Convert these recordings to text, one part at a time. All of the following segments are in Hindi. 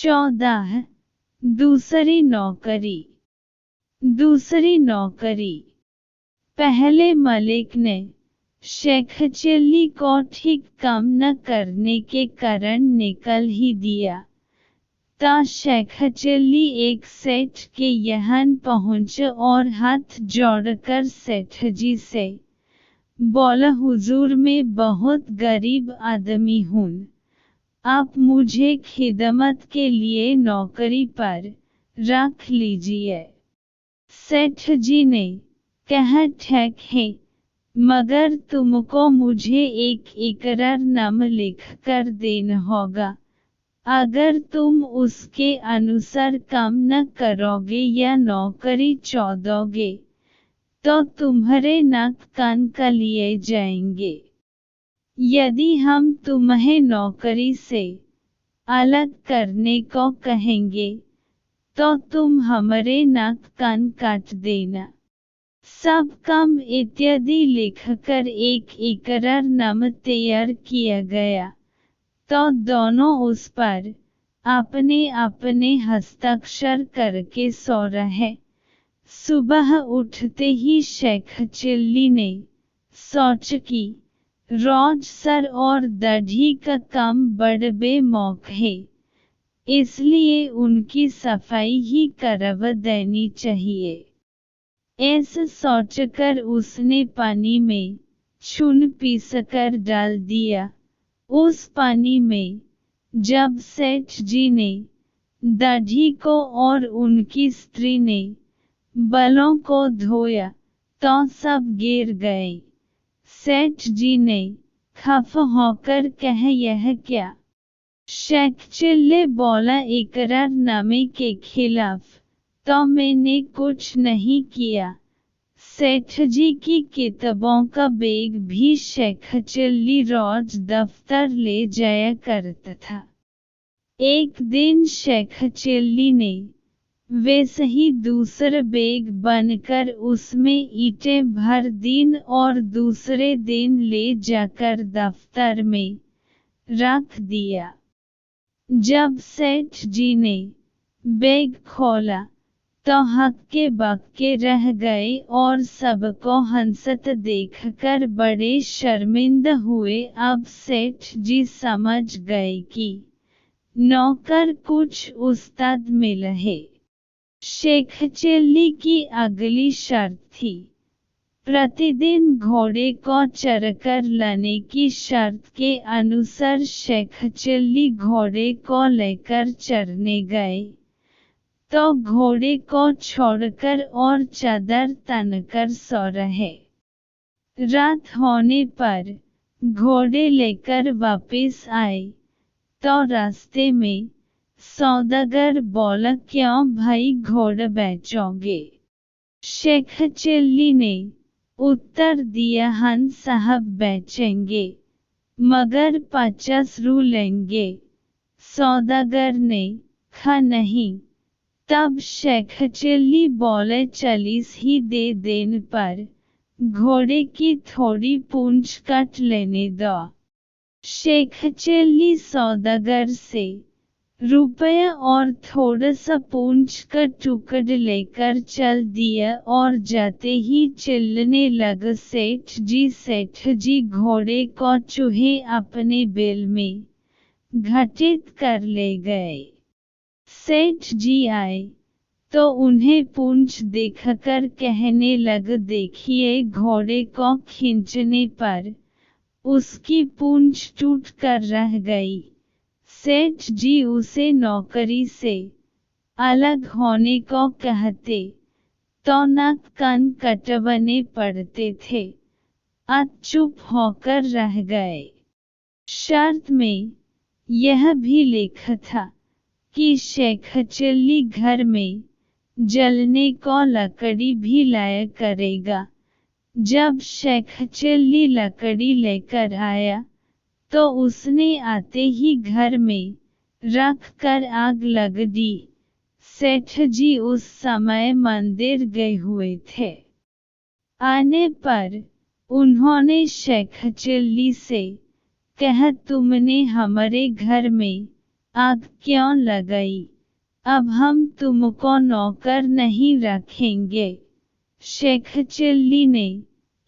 14 दूसरी नौकरी। दूसरी नौकरी। पहले मलिक ने शेख चिल्ली को ठीक काम न करने के कारण निकल ही दिया। तो शेख चिल्ली एक सेठ के यहाँ पहुँचे और हाथ जोड़कर सेठ जी से बोला, हुजूर मैं बहुत गरीब आदमी हूँ, आप मुझे खिदमत के लिए नौकरी पर रख लीजिए। सेठ जी ने कहा, ठीक है, मगर तुमको मुझे एक इकरारनामा लिख कर देना होगा। अगर तुम उसके अनुसार काम न करोगे या नौकरी छोड़ोगे तो तुम्हारे नाक कान लिए जाएंगे। यदि हम तुम्हें नौकरी से अलग करने को कहेंगे तो तुम हमारे नाक कान काट देना। सब काम इत्यादि लिखकर एक इकरारनामा तैयार किया गया। तो दोनों उस पर अपने अपने हस्ताक्षर करके सो रहे। सुबह उठते ही शेख चिल्ली ने सोचा कि रोज सर और दाढ़ी का काम बड़ बेमौक है, इसलिए उनकी सफाई ही करवा देनी चाहिए। ऐसा सोचकर उसने पानी में चून पीसकर डाल दिया। उस पानी में जब सेठ जी ने दाढ़ी को और उनकी स्त्री ने बालों को धोया तो सब गिर गए। सेठ जी ने खफा होकर कहा, यह क्या? शेख चिल्ली बोला, इकरारनामे के खिलाफ तो मैंने कुछ नहीं किया। सेठ जी की किताबों का बैग भी शेख चिल्ली रोज दफ्तर ले जाया करता था। एक दिन शेख चिल्ली ने वैसे ही दूसरा बैग बनकर उसमें ईंटें भर दीं और दूसरे दिन ले जाकर दफ्तर में रख दिया। जब सेठ जी ने बैग खोला तो हक्के बक्के रह गए और सबको हंसते देखकर बड़े शर्मिंदा हुए। अब सेठ जी समझ गए कि नौकर कुछ उस्ताद मिला है। शेख चिल्ली की अगली शर्त थी, प्रतिदिन घोड़े को चरकर लाने की शर्त के अनुसार शेख चिल्ली घोड़े को लेकर चरने गए तो घोड़े को छोड़कर और चादर तनकर सो रहे। रात होने पर घोड़े लेकर वापस आए तो रास्ते में सौदागर बोला, क्यों भाई घोड़ा बेचोगे? शेख चिल्ली ने उत्तर दिया, हां साहब बेचेंगे, मगर 50 रू लेंगे। सौदागर ने कहा, नहीं। तब शेख चिल्ली बोले, 40 ही दे देने पर घोड़े की थोड़ी पूंछ काट लेने दो। शेख चिल्ली सौदागर से रुपया और थोड़ा सा पूंछ का टुकड़ा लेकर चल दिया और जाते ही चिल्लाने लगा, सेठ जी घोड़े को चूहे अपने बिल में घटित कर ले गए। सेठ जी आए तो उन्हें पूंछ दिखाकर कहने लगा, देखिए घोड़े को खींचने पर उसकी पूंछ टूट कर रह गई। सेठ जी उसे नौकरी से अलग होने को कहते तो नाक कान कटवाने पड़ते थे। आज चुप होकर रह गए। शर्त में यह भी लिखा था कि शेख चिल्ली घर में जलने को लकड़ी भी लाया करेगा। जब शेख चिल्ली लकड़ी लेकर आया तो उसने आते ही घर में रख कर आग लगा दी। सेठ जी उस समय मंदिर गए हुए थे। आने पर उन्होंने शेख चिल्ली से कहा, तुमने हमारे घर में आग क्यों लगाई? अब हम तुमको नौकर नहीं रखेंगे। शेख चिल्ली ने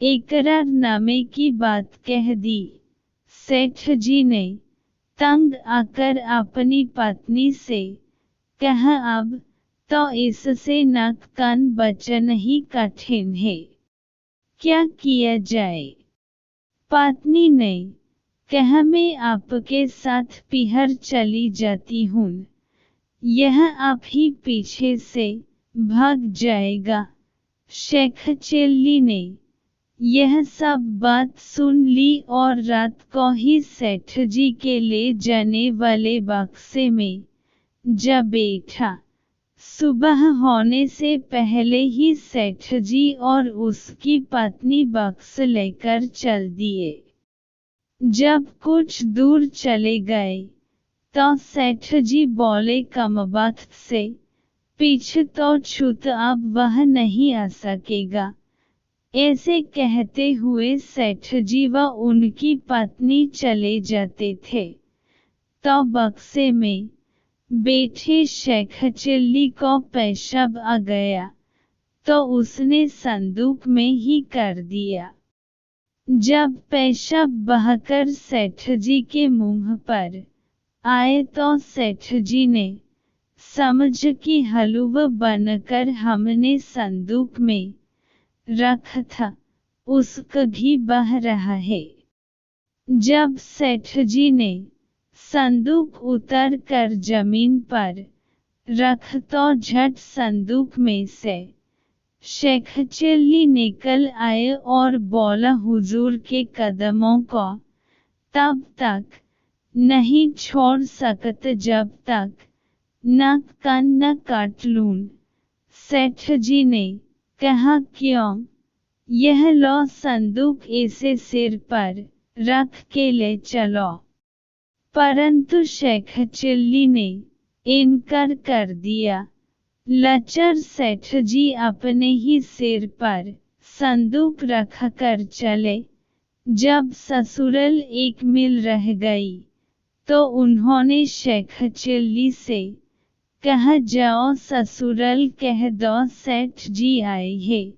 इकरारनामे की बात कह दी। सेठ जी ने तंग आकर अपनी पत्नी से कहा, अब तो इससे नाक कान बचना ही कठिन है। क्या किया जाए? पत्नी ने कहा, मैं आपके साथ पीहर चली जाती हूँ। यह आप ही पीछे से भाग जाएगा। शेख चिल्ली ने यह सब बात सुन ली और रात को ही सेठ जी के ले जाने वाले बक्से में जा बैठा। सुबह होने से पहले ही सेठ जी और उसकी पत्नी बक्स लेकर चल दिए। जब कुछ दूर चले गए तो सेठ जी बोले, कमबख्त से पीछे तो छूत, अब वह नहीं आ सकेगा। ऐसे कहते हुए सेठ जी व उनकी पत्नी चले जाते थे। तो बक्से में बैठे शेख चिल्ली को पेशाब आ गया तो उसने संदूक में ही कर दिया। जब पेशाब बहकर सेठ जी के मुंह पर आए तो सेठ जी ने समझ कि हलवा बनकर हमने संदूक में रखा था, उसका घी बह रहा है। जब सेठ जी ने संदूक उतर कर जमीन पर रख तो झट संदूक में से शेख चिल्ली निकल आए और बोला, हुजूर के कदमों को तब तक नहीं छोड़ सकते जब तक नाक कान न काट लूं। सेठ जी ने कहा, क्यों? यह लो संदूक, इसे सिर पर रख के ले चलो। परंतु शेख चिल्ली ने इनकार कर दिया। लाचार सेठ जी अपने ही सिर पर संदूक रख कर चले। जब ससुराल 1 मील रह गई तो उन्होंने शेख चिल्ली से कहा, जाओ ससुराल कह दो सेठ जी आए हैं,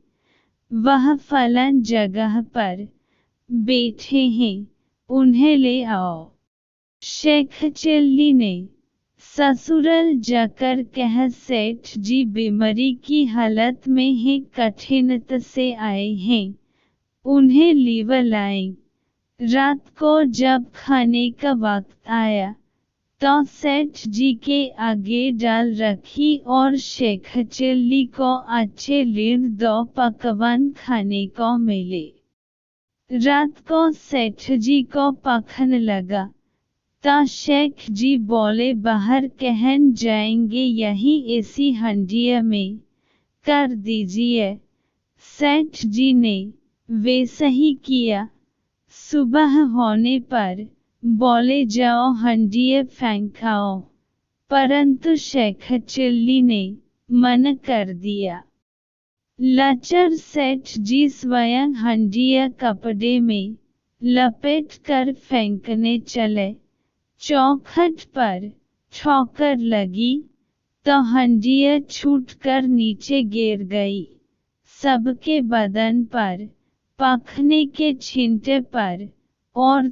वह फलां जगह पर बैठे हैं, उन्हें ले आओ। शेख चिल्ली ने ससुराल जाकर कहा, सेठ जी बीमारी की हालत में हैं, कठिनता से आए हैं, उन्हें लीवर लाएं। रात को जब खाने का वक्त आया तो सेठ जी के आगे डाल रखी और शेख चिल्ली को अच्छे लीन 2 पकवान खाने को मिले। रात को सेठ जी को पखन लगा तो शेख जी बोले, बाहर कहन जाएंगे, यही इसी हंडिया में कर दीजिए। सेठ जी ने वैसा ही किया। सुबह होने पर बोले, जाओ हंडिया फेंकाओ, परंतु शेख चिल्ली ने मना कर दिया। लाचार सेठ जी स्वयं हंडिया कपड़े में लपेट कर फेंकने चले। चौखट पर ठोकर लगी तो हंडिया छूटकर नीचे गिर गई। सबके बदन पर पखने के छींटे पर और